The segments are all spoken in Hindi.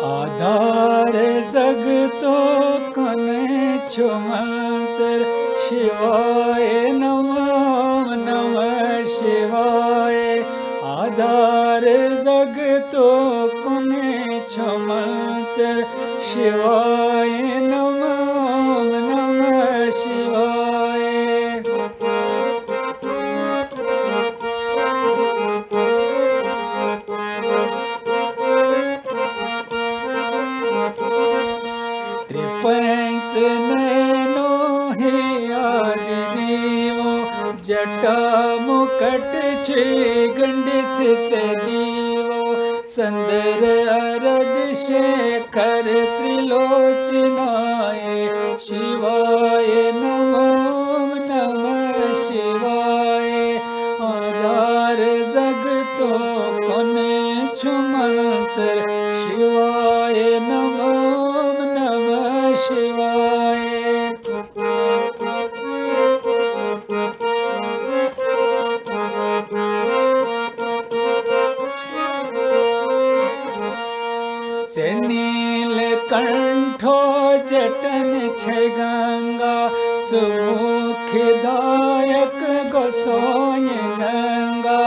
आधार जगतो कने छो मंत्र शिवाय नमः नमः शिवाय। आधार जगतो कने छो मंत्र शिवाय नमः नमः शिवाय। त्रिपंच नैनो हे आदि देवो जटा मुकट छे गंडित से दीवो संदर अरद शेखर त्रिलोचनाय शिवाय नमः नमः शिवाय। आधार जगतो कने छो मंत्र शिवाय नमः नमः शिवाय। नील कंठो जटन छे गंगा सुमुखदायक गोसाई नंगा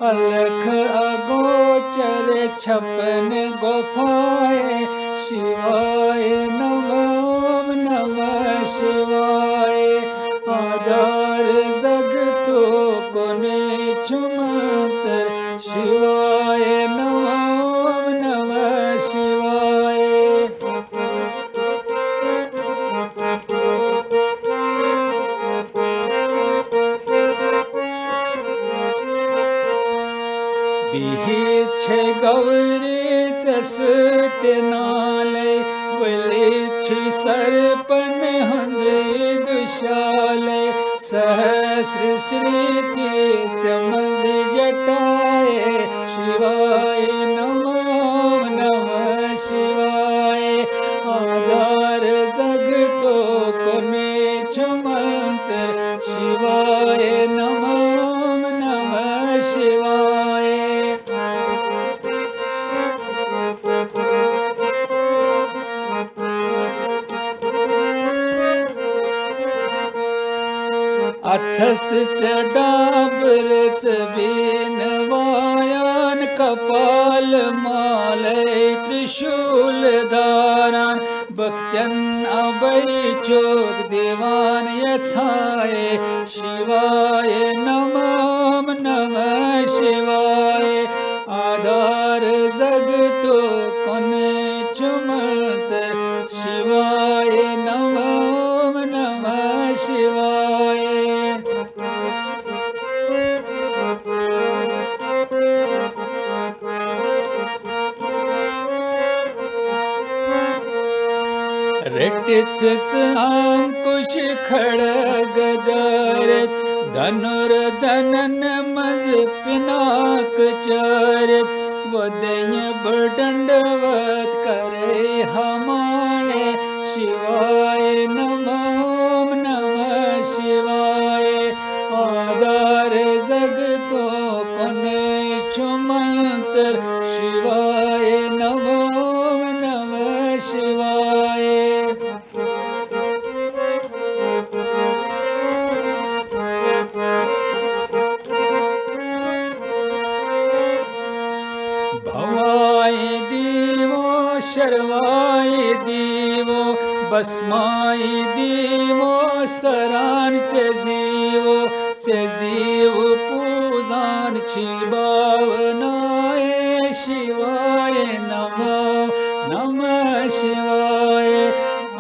अलख अगोचर छपन गोफाए शिवाय नमः नमः शिवाय। आधार जगतो कोने छो मंत्र शिवाय नमः नमः शिवाय। छे गौरी चसते नाले बलिछि सर्पन हंदे दुशाले सहस्र श्रीति समझ जटाए शिवाय नमः नमः शिवाय। आधार जगतो कोने छो मंत्र शिवाय नमः नमः शिवाय। अथस चडाबर चबीन वायान कपाल माले त्रिशूल धारान भक्त्यन अभय चोक देवान यछाए शिवाय नमः नमः शिवाय। आधार जगतो कने छो मंत्र शिवाय नमः नमः शिवाय। रटित अंकुश खड़ग धरत धनुर्धनन मज पिनाक चरत वदय बडंडवत करे हमाए शिवाय नमः नमः शिवाय। आधार जगतो कने छो मंत्र शिवाय नमः नमः शिवाय। भवाय देवो शर्वाय देवो भस्माय देवो सरांच जीवो से जीव पूजान छी भावनाय शिवाय नमः नमः शिवाय।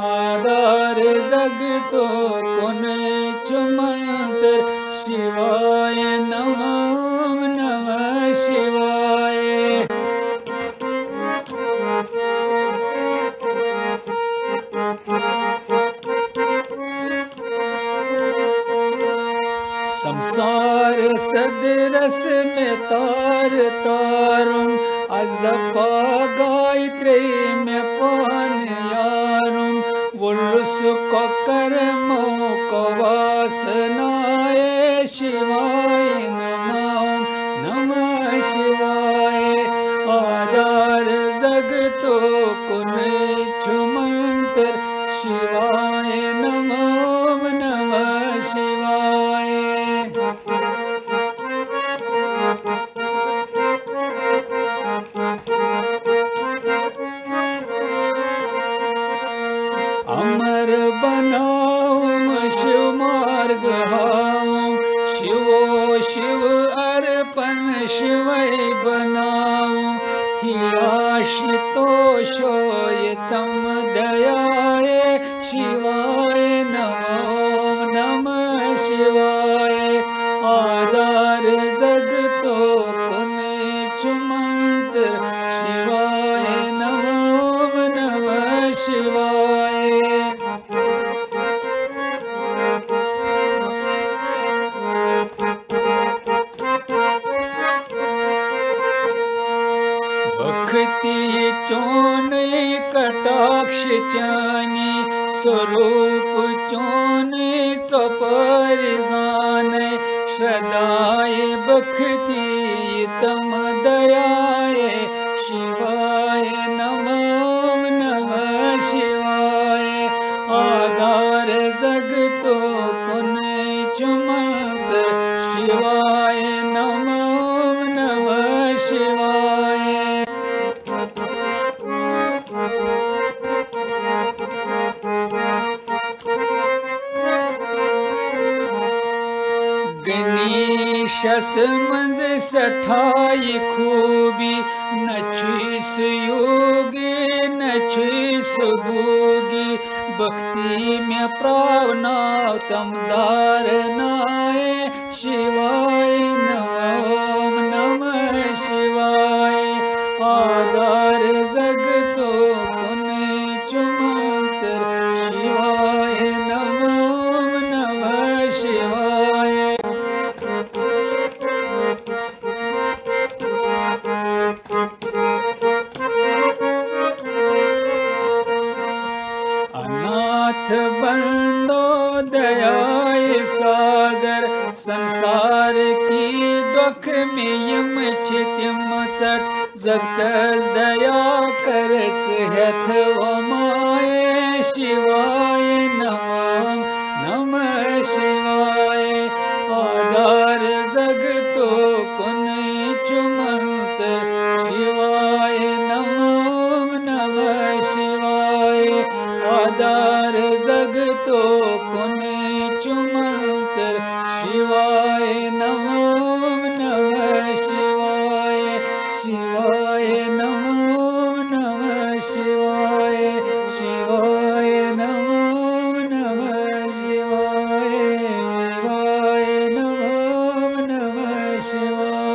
आधार जगतो कोने छो मंत्र शिवाय नमः नमः शिवाय। संसार सदरस में तार तारुम अजपा गायत्री में पान यारुम वुल्लुस को कर्मो को वासनाय शिवाय नमः नमः शिवाय। आधार जगतो कुनिछु मंत्र शिवाय नमो नमः शिवाय। अमर बनाऊं शिव मार्ग हाऊं, शिवो शिव अर्पण शिवै बनाऊं। ही आशुतोषोय तम दयाय शिवाय नमो नमः शिवाय। आधार जगतो कुनिछु मंत्र शिवाय नमो नमः शिवाय। भक्ति चोन कटाक्ष चानी, स्वरूप चोन चपर जाने। श्रद्धाय भक्ति तम दयाय शिवाय नमो नमः शिवाय। आधार जगतो कुनिछु मंत्र शिवाय नमो नमः शिवाय। गणेशस मंज सठाई खूबी, नछुस योगी नछुस भोगी। भक्ति में प्रावनाव तम धारनाय शिवाय नमो नमः शिवाय। आधार जगतो कुनिछु मंत्र शिवाय नमो नमः शिवाय। अनाथ बंदो दयाय सागर, संसार की दुख में यम छितिम चट। जगतस दया करस हेथ वमाय शिवाय नमो नमः शिवाय। आधार जगतो कुनिछु मंत्र शिवाय नमो नमः शिवाय। आधार जगतो कुनिछु मंत्र शिवाय नमो नमः शिवाय। शिवाय नमो नमः शिवाय। शिवाय नमो नमः शिवाय। शिवाय नमो नमः शिवाय।